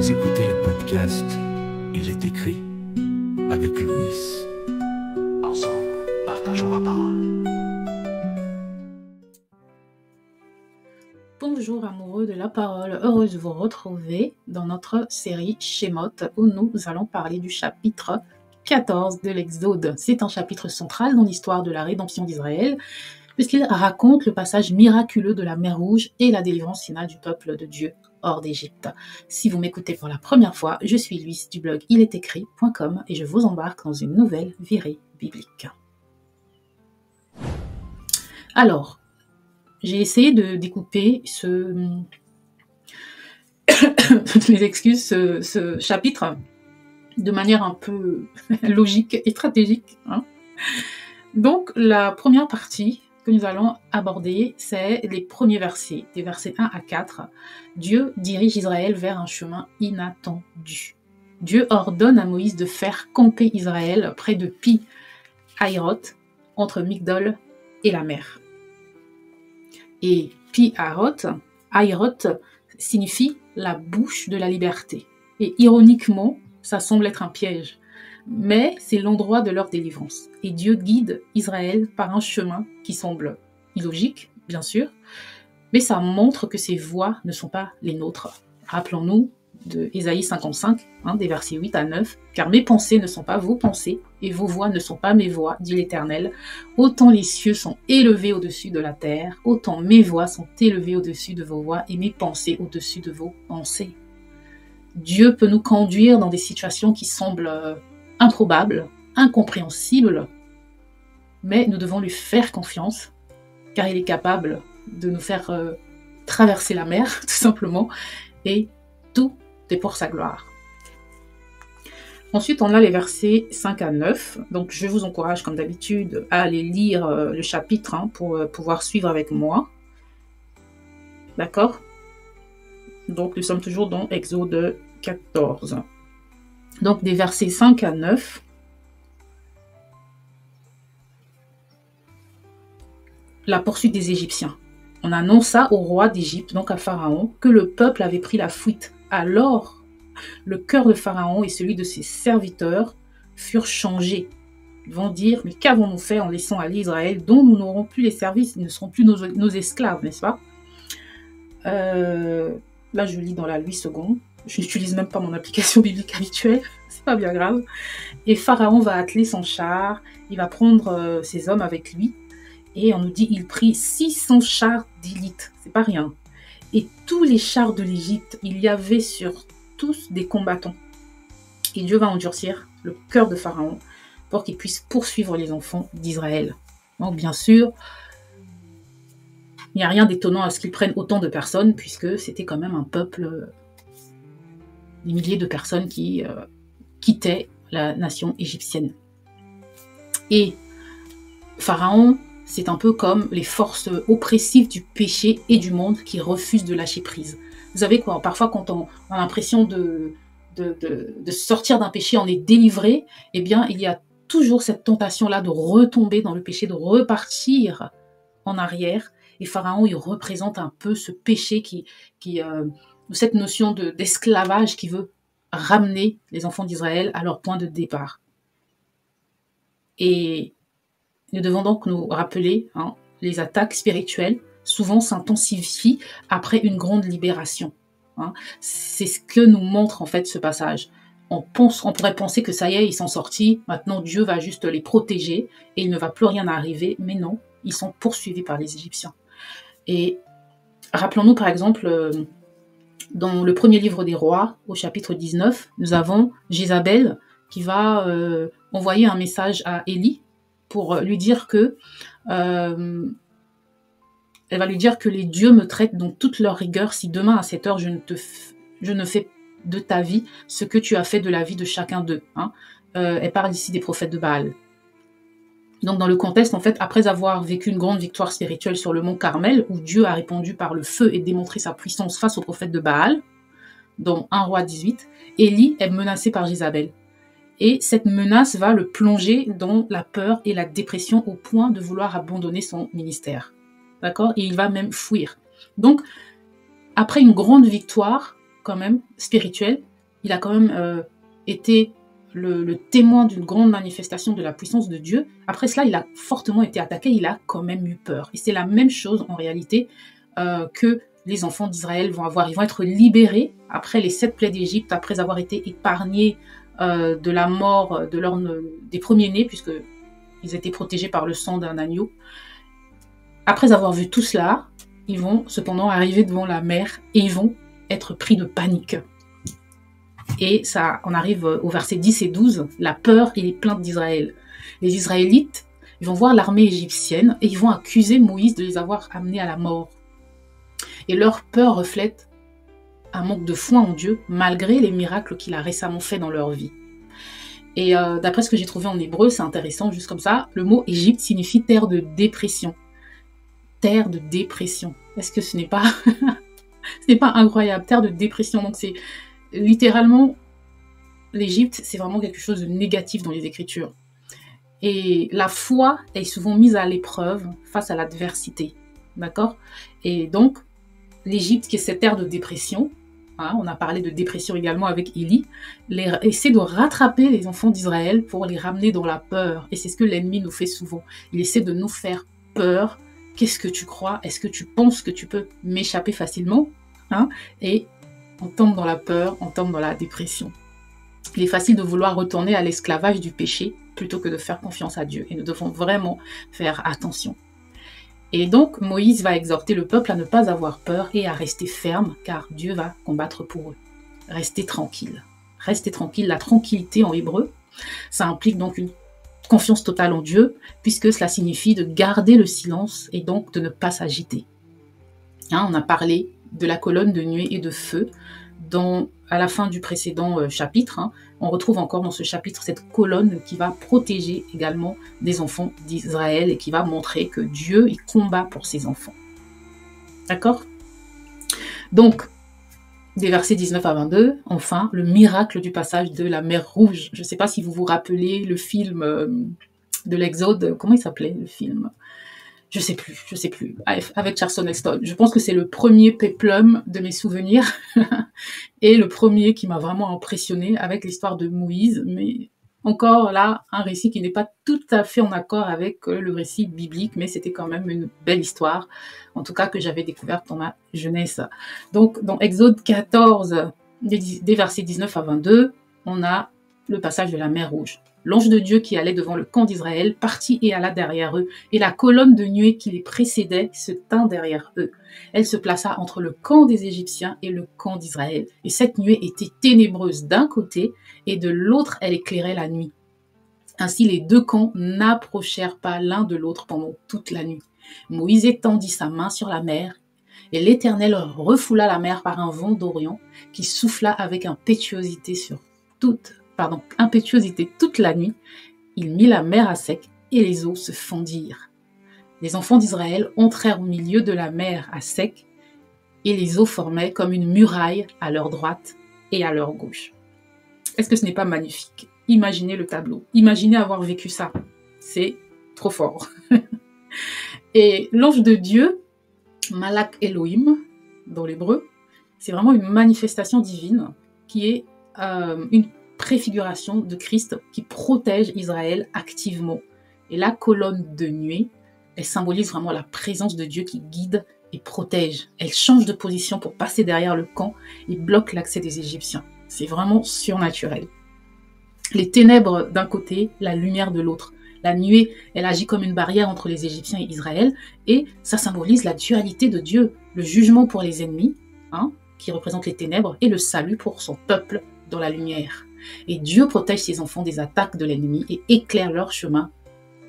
Vous écoutez le podcast Il est écrit avec Louis. Ensemble, partageons la parole. Bonjour amoureux de la parole, heureuse de vous retrouver dans notre série Shemot où nous allons parler du chapitre 14 de l'Exode. C'est un chapitre central dans l'histoire de la rédemption d'Israël puisqu'il raconte le passage miraculeux de la mer Rouge et la délivrance finale du peuple de Dieu hors d'Égypte. Si vous m'écoutez pour la première fois, je suis Louis du blog ilestécrit.com et je vous embarque dans une nouvelle virée biblique. Alors, j'ai essayé de découper mes excuses, ce chapitre de manière un peu logique et stratégique. Donc, la première partie que nous allons aborder, c'est les premiers versets, des versets 1 à 4. Dieu dirige Israël vers un chemin inattendu. Dieu ordonne à Moïse de faire camper Israël près de Pi-Hahiroth, entre Migdol et la mer. Et Pi-Hahiroth signifie la bouche de la liberté. Et ironiquement, ça semble être un piège. Mais c'est l'endroit de leur délivrance. Et Dieu guide Israël par un chemin qui semble illogique, bien sûr, mais ça montre que ces voies ne sont pas les nôtres. Rappelons-nous de Ésaïe 55, des versets 8 à 9, « Car mes pensées ne sont pas vos pensées, et vos voies ne sont pas mes voies, dit l'Éternel. Autant les cieux sont élevés au-dessus de la terre, autant mes voies sont élevées au-dessus de vos voies, et mes pensées au-dessus de vos pensées. » Dieu peut nous conduire dans des situations qui semblent improbable, incompréhensible, mais nous devons lui faire confiance, car il est capable de nous faire traverser la mer, tout simplement, et tout est pour sa gloire. Ensuite, on a les versets 5 à 9, donc je vous encourage, comme d'habitude, à aller lire le chapitre pour pouvoir suivre avec moi. D'accord ? Donc, nous sommes toujours dans Exode 14. Donc, des versets 5 à 9. La poursuite des Égyptiens. On annonça au roi d'Égypte, donc à Pharaon, que le peuple avait pris la fuite. Alors, le cœur de Pharaon et celui de ses serviteurs furent changés. Ils vont dire, mais qu'avons-nous fait en laissant aller Israël, dont nous n'aurons plus les services, ils ne seront plus nos esclaves, n'est-ce pas ? Là, je lis dans la 8 secondes. Je n'utilise même pas mon application biblique habituelle, c'est pas bien grave. Et Pharaon va atteler son char, il va prendre ses hommes avec lui, et on nous dit il prit 600 chars d'élite, c'est pas rien. Et tous les chars de l'Égypte, il y avait sur tous des combattants. Et Dieu va endurcir le cœur de Pharaon pour qu'il puisse poursuivre les enfants d'Israël. Donc bien sûr, il n'y a rien d'étonnant à ce qu'ils prennent autant de personnes, puisque c'était quand même un peuple, des milliers de personnes qui quittaient la nation égyptienne. Et Pharaon, c'est un peu comme les forces oppressives du péché et du monde qui refusent de lâcher prise. Vous savez quoi, parfois quand on a l'impression de sortir d'un péché, on est délivré, eh bien il y a toujours cette tentation-là de retomber dans le péché, de repartir en arrière. Et Pharaon, il représente un peu ce péché cette notion d'esclavage qui veut ramener les enfants d'Israël à leur point de départ. Et nous devons donc nous rappeler, les attaques spirituelles souvent s'intensifient après une grande libération. C'est ce que nous montre en fait ce passage. On pourrait penser que ça y est, ils sont sortis, maintenant Dieu va juste les protéger et il ne va plus rien arriver, mais non, ils sont poursuivis par les Égyptiens. Et rappelons-nous par exemple, dans le premier livre des rois, au chapitre 19, nous avons Jézabel qui va envoyer un message à Élie pour lui dire que elle va lui dire que les dieux me traitent dans toute leur rigueur si demain à cette heure je ne fais de ta vie ce que tu as fait de la vie de chacun d'eux. Elle parle ici des prophètes de Baal. Donc dans le contexte, en fait, après avoir vécu une grande victoire spirituelle sur le mont Carmel, où Dieu a répandu par le feu et démontré sa puissance face aux prophètes de Baal, dans 1 roi 18, Élie est menacé par Jézabel. Et cette menace va le plonger dans la peur et la dépression au point de vouloir abandonner son ministère. D'accord ? Et il va même fuir. Donc, après une grande victoire, quand même, spirituelle, il a quand même été le témoin d'une grande manifestation de la puissance de Dieu. Après cela, il a fortement été attaqué, il a quand même eu peur. Et c'est la même chose en réalité que les enfants d'Israël vont avoir. Ils vont être libérés après les 7 plaies d'Égypte, après avoir été épargnés de la mort des premiers-nés, puisqu'ils étaient protégés par le sang d'un agneau. Après avoir vu tout cela, ils vont cependant arriver devant la mer et ils vont être pris de panique. Et ça, on arrive au verset 10 et 12, la peur et les plaintes d'Israël. Les Israélites, ils vont voir l'armée égyptienne et ils vont accuser Moïse de les avoir amenés à la mort. Et leur peur reflète un manque de foi en Dieu, malgré les miracles qu'il a récemment faits dans leur vie. Et d'après ce que j'ai trouvé en hébreu, c'est intéressant, juste comme ça, le mot Égypte signifie terre de dépression. Terre de dépression. Est-ce que ce n'est pas... ce n'est pas incroyable, terre de dépression. Donc c'est littéralement, l'Égypte, c'est vraiment quelque chose de négatif dans les Écritures. Et la foi est souvent mise à l'épreuve face à l'adversité. D'accord? Et donc, l'Égypte, qui est cette terre de dépression, hein, on a parlé de dépression également avec Élie, essaie de rattraper les enfants d'Israël pour les ramener dans la peur. Et c'est ce que l'ennemi nous fait souvent. Il essaie de nous faire peur. Qu'est-ce que tu crois? Est-ce que tu penses que tu peux m'échapper facilement, hein? Et on tombe dans la peur, on tombe dans la dépression. Il est facile de vouloir retourner à l'esclavage du péché plutôt que de faire confiance à Dieu. Et nous devons vraiment faire attention. Et donc, Moïse va exhorter le peuple à ne pas avoir peur et à rester ferme, car Dieu va combattre pour eux. Restez tranquille. Restez tranquille. La tranquillité en hébreu, ça implique donc une confiance totale en Dieu, puisque cela signifie de garder le silence et donc de ne pas s'agiter. Hein, on a parlé de la colonne de nuée et de feu à la fin du précédent chapitre. Hein, on retrouve encore dans ce chapitre cette colonne qui va protéger également des enfants d'Israël et qui va montrer que Dieu il combat pour ses enfants. D'accord? Donc, des versets 19 à 22, enfin, le miracle du passage de la mer Rouge. Je ne sais pas si vous vous rappelez le film de l'Exode, comment il s'appelait le film? Je sais plus, avec Charlton Heston. Je pense que c'est le premier péplum de mes souvenirs et le premier qui m'a vraiment impressionné avec l'histoire de Moïse, mais encore là, un récit qui n'est pas tout à fait en accord avec le récit biblique, mais c'était quand même une belle histoire, en tout cas que j'avais découverte dans ma jeunesse. Donc, dans Exode 14, des versets 19 à 22, on a le passage de la mer Rouge. L'ange de Dieu qui allait devant le camp d'Israël partit et alla derrière eux, et la colonne de nuée qui les précédait se tint derrière eux. Elle se plaça entre le camp des Égyptiens et le camp d'Israël. Et cette nuée était ténébreuse d'un côté, et de l'autre elle éclairait la nuit. Ainsi les deux camps n'approchèrent pas l'un de l'autre pendant toute la nuit. Moïse étendit sa main sur la mer, et l'Éternel refoula la mer par un vent d'Orient qui souffla avec impétuosité toute la nuit. Il mit la mer à sec et les eaux se fondirent. Les enfants d'Israël entrèrent au milieu de la mer à sec et les eaux formaient comme une muraille à leur droite et à leur gauche. Est-ce que ce n'est pas magnifique? Imaginez le tableau. Imaginez avoir vécu ça. C'est trop fort. Et l'ange de Dieu, Malak Elohim, dans l'hébreu, c'est vraiment une manifestation divine qui est une préfiguration de Christ qui protège Israël activement. Et la colonne de nuée, elle symbolise vraiment la présence de Dieu qui guide et protège. Elle change de position pour passer derrière le camp et bloque l'accès des Égyptiens. C'est vraiment surnaturel. Les ténèbres d'un côté, la lumière de l'autre. La nuée, elle agit comme une barrière entre les Égyptiens et Israël, et ça symbolise la dualité de Dieu, le jugement pour les ennemis, hein, qui représente les ténèbres, et le salut pour son peuple dans la lumière. Et Dieu protège ses enfants des attaques de l'ennemi et éclaire leur chemin,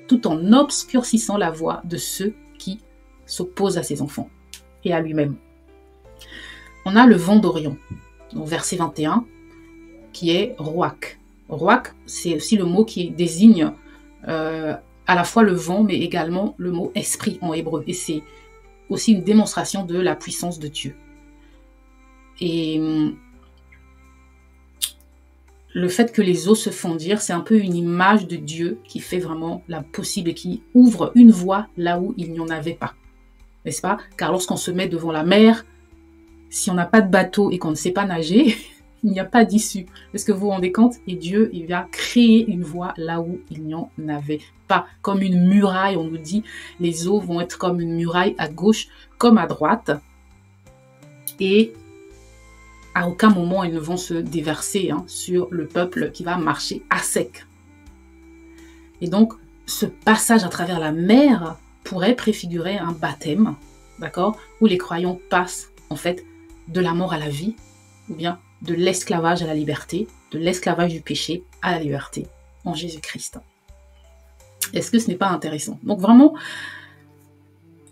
tout en obscurcissant la voie de ceux qui s'opposent à ses enfants et à lui-même. On a le vent d'Orient, au verset 21, qui est Roak. Roak, c'est aussi le mot qui désigne à la fois le vent, mais également le mot esprit en hébreu. Et c'est aussi une démonstration de la puissance de Dieu. Et le fait que les eaux se fondirent, c'est un peu une image de Dieu qui fait vraiment l'impossible et qui ouvre une voie là où il n'y en avait pas. N'est-ce pas? Car lorsqu'on se met devant la mer, si on n'a pas de bateau et qu'on ne sait pas nager, Il n'y a pas d'issue. Est-ce que vous vous rendez compte? Et Dieu, il va créer une voie là où il n'y en avait pas. Comme une muraille, on nous dit, les eaux vont être comme une muraille à gauche comme à droite. Et à aucun moment, elles ne vont se déverser sur le peuple qui va marcher à sec. Et donc, ce passage à travers la mer pourrait préfigurer un baptême, d'accord, où les croyants passent, en fait, de la mort à la vie, ou bien de l'esclavage à la liberté, de l'esclavage du péché à la liberté en Jésus-Christ. Est-ce que ce n'est pas intéressant? Donc vraiment,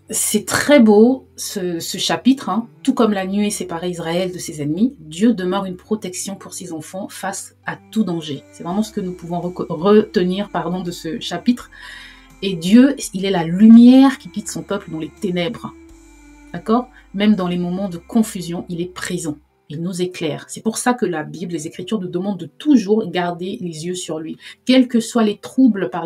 c'est très beau ce chapitre, tout comme la nuée séparait Israël de ses ennemis, Dieu demeure une protection pour ses enfants face à tout danger. C'est vraiment ce que nous pouvons retenir de ce chapitre. Et Dieu, il est la lumière qui guide son peuple dans les ténèbres. D'accord? Même dans les moments de confusion, il est présent. Il nous éclaire. C'est pour ça que la Bible, les Écritures nous demandent de toujours garder les yeux sur lui. Quels que soient les troubles par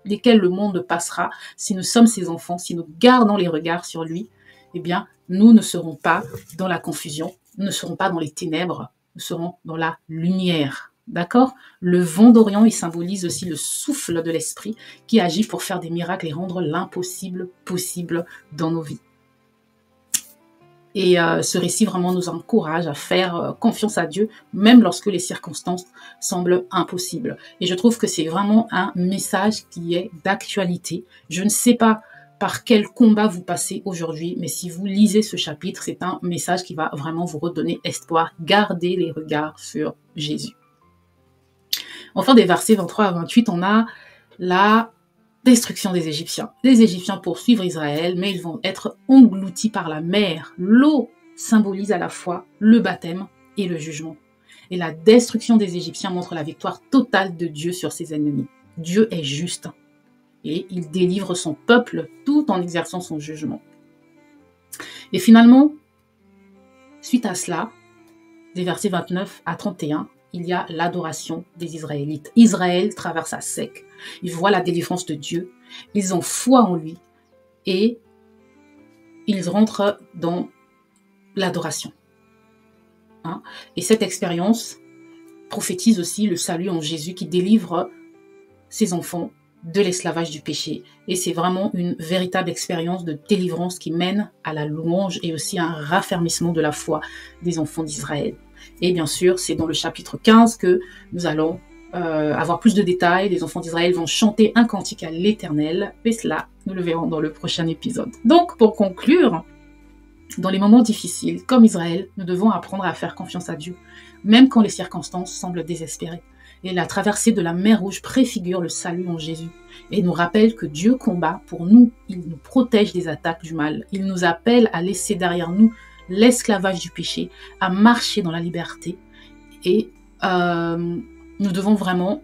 lesquels le monde passera, si nous sommes ses enfants, si nous gardons les regards sur lui, eh bien, nous ne serons pas dans la confusion, nous ne serons pas dans les ténèbres, nous serons dans la lumière. D'accord? Le vent d'Orient, il symbolise aussi le souffle de l'esprit qui agit pour faire des miracles et rendre l'impossible possible dans nos vies. Et ce récit vraiment nous encourage à faire confiance à Dieu, même lorsque les circonstances semblent impossibles. Et je trouve que c'est vraiment un message qui est d'actualité. Je ne sais pas par quel combat vous passez aujourd'hui, mais si vous lisez ce chapitre, c'est un message qui va vraiment vous redonner espoir. Gardez les regards sur Jésus. Enfin, des versets 23 à 28, on a la destruction des Égyptiens. Les Égyptiens poursuivent Israël, mais ils vont être engloutis par la mer. L'eau symbolise à la fois le baptême et le jugement. Et la destruction des Égyptiens montre la victoire totale de Dieu sur ses ennemis. Dieu est juste et il délivre son peuple tout en exerçant son jugement. Et finalement, suite à cela, des versets 29 à 31, il y a l'adoration des Israélites. Israël traverse à sec. Ils voient la délivrance de Dieu. Ils ont foi en lui. Et ils rentrent dans l'adoration. Et cette expérience prophétise aussi le salut en Jésus qui délivre ses enfants de l'esclavage du péché. Et c'est vraiment une véritable expérience de délivrance qui mène à la louange et aussi à un raffermissement de la foi des enfants d'Israël. Et bien sûr, c'est dans le chapitre 15 que nous allons avoir plus de détails. Les enfants d'Israël vont chanter un cantique à l'Éternel. Et cela, nous le verrons dans le prochain épisode. Donc, pour conclure, dans les moments difficiles, comme Israël, nous devons apprendre à faire confiance à Dieu, même quand les circonstances semblent désespérées. Et la traversée de la mer Rouge préfigure le salut en Jésus et nous rappelle que Dieu combat pour nous. Il nous protège des attaques du mal. Il nous appelle à laisser derrière nous l'esclavage du péché, à marcher dans la liberté. Et nous devons vraiment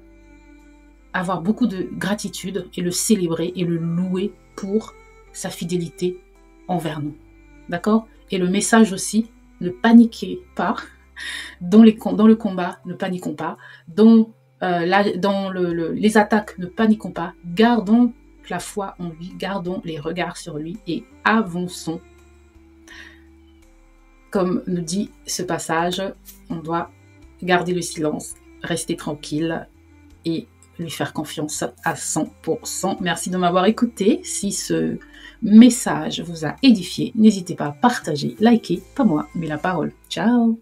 avoir beaucoup de gratitude et le célébrer et le louer pour sa fidélité envers nous. D'accord? Et le message aussi, ne paniquez pas. Dans le combat, ne paniquons pas. Dans les attaques, ne paniquons pas. Gardons la foi en lui, gardons les regards sur lui et avançons. Comme nous dit ce passage, on doit garder le silence, rester tranquille et lui faire confiance à 100%. Merci de m'avoir écouté. Si ce message vous a édifié, n'hésitez pas à partager, liker, pas moi, mais la parole. Ciao!